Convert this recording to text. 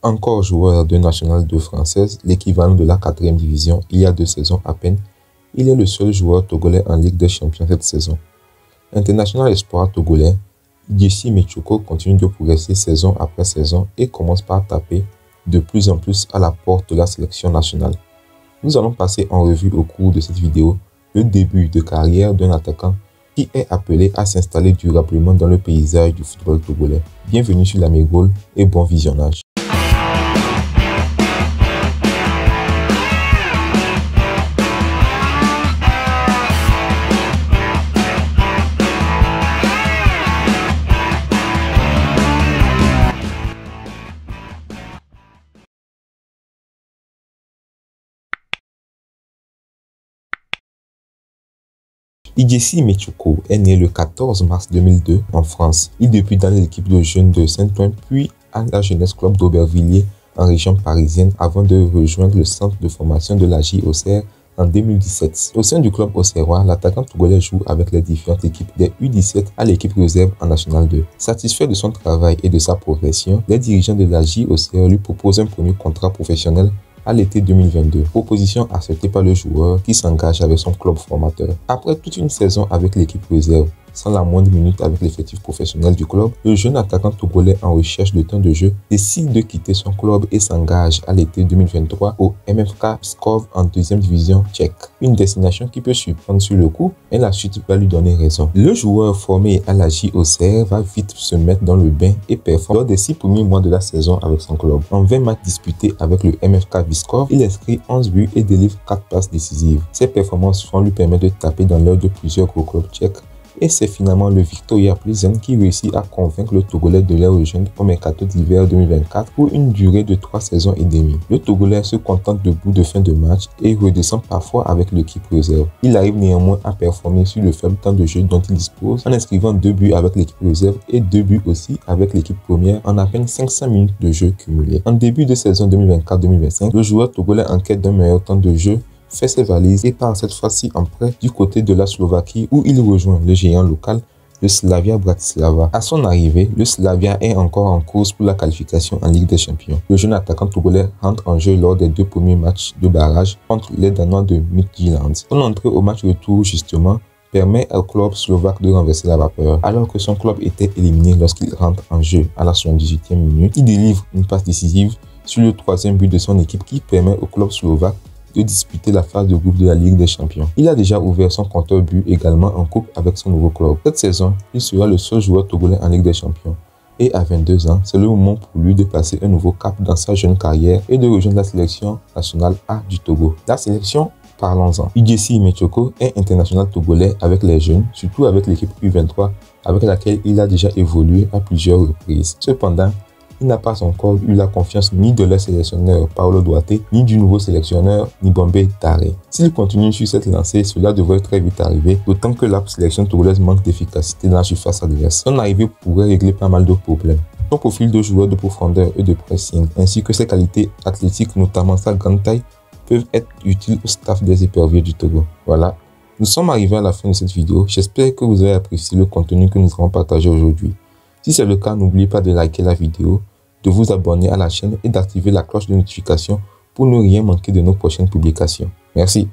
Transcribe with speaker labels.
Speaker 1: Encore joueur de National 2 française, l'équivalent de la 4e division il y a 2 saisons à peine, il est le seul joueur togolais en Ligue des Champions cette saison. International espoir togolais, Idjessi Mechoko continue de progresser saison après saison et commence par taper de plus en plus à la porte de la sélection nationale. Nous allons passer en revue au cours de cette vidéo le début de carrière d'un attaquant qui est appelé à s'installer durablement dans le paysage du football togolais. Bienvenue sur l'Amigol et bon visionnage. Idjessi Mechoko est né le 14 mars 2002 en France. Il débute dans l'équipe de jeunes de Saint-Ouen puis à la Jeunesse Club d'Aubervilliers en région parisienne avant de rejoindre le centre de formation de la J Auxerre en 2017. Au sein du club auxerrois, l'attaquant togolais joue avec les différentes équipes des U17 à l'équipe réserve en National 2. Satisfait de son travail et de sa progression, les dirigeants de la J Auxerre lui proposent un premier contrat professionnel à l'été 2022, proposition acceptée par le joueur qui s'engage avec son club formateur. Après toute une saison avec l'équipe réserve, sans la moindre minute avec l'effectif professionnel du club, le jeune attaquant togolais en recherche de temps de jeu décide de quitter son club et s'engage à l'été 2023 au MFK Pskov en 2e division tchèque. Une destination qui peut surprendre sur le coup, mais la suite va lui donner raison. Le joueur formé à la J Auxerre va vite se mettre dans le bain et performe lors des 6 premiers mois de la saison avec son club. En 20 matchs disputés avec le MFK Pskov, il inscrit 11 buts et délivre 4 passes décisives. Ces performances vont lui permettre de taper dans l'œil de plusieurs gros clubs tchèques. Et c'est finalement le Viktoria Plzeň qui réussit à convaincre le Togolais de les rejoindre au mercato d'hiver 2024 pour une durée de 3 saisons et demie. Le Togolais se contente de bouts de fin de match et redescend parfois avec l'équipe réserve. Il arrive néanmoins à performer sur le faible temps de jeu dont il dispose en inscrivant 2 buts avec l'équipe réserve et 2 buts aussi avec l'équipe première en à peine 500 minutes de jeu cumulées. En début de saison 2024-2025, le joueur togolais en quête d'un meilleur temps de jeu fait ses valises et part cette fois-ci en prêt du côté de la Slovaquie où il rejoint le géant local, le Slavia Bratislava. À son arrivée, le Slavia est encore en course pour la qualification en Ligue des Champions. Le jeune attaquant togolais rentre en jeu lors des 2 premiers matchs de barrage contre les Danois de Midtjylland. Son entrée au match retour justement permet au club slovaque de renverser la vapeur. Alors que son club était éliminé lorsqu'il rentre en jeu à la 78e minute, il délivre une passe décisive sur le 3e but de son équipe qui permet au club slovaque de disputer la phase de groupe de la Ligue des Champions. Il a déjà ouvert son compteur but également en coupe avec son nouveau club. Cette saison, il sera le seul joueur togolais en Ligue des Champions. Et à 22 ans, c'est le moment pour lui de passer un nouveau cap dans sa jeune carrière et de rejoindre la sélection nationale A du Togo. La sélection, parlons-en. Idjessi Mechoko est international togolais avec les jeunes, surtout avec l'équipe U23 avec laquelle il a déjà évolué à plusieurs reprises. Cependant, il n'a pas encore eu la confiance ni de leur sélectionneur Paulo Duarte, ni du nouveau sélectionneur Nibombe Tare. S'il continue sur cette lancée, cela devrait très vite arriver, d'autant que la sélection togolaise manque d'efficacité dans la surface adverse. Son arrivée pourrait régler pas mal de problèmes. Son profil de joueur de profondeur et de pressing, ainsi que ses qualités athlétiques, notamment sa grande taille, peuvent être utiles au staff des éperviers du Togo. Voilà, nous sommes arrivés à la fin de cette vidéo. J'espère que vous avez apprécié le contenu que nous avons partagé aujourd'hui. Si c'est le cas, n'oubliez pas de liker la vidéo, de vous abonner à la chaîne et d'activer la cloche de notification pour ne rien manquer de nos prochaines publications. Merci.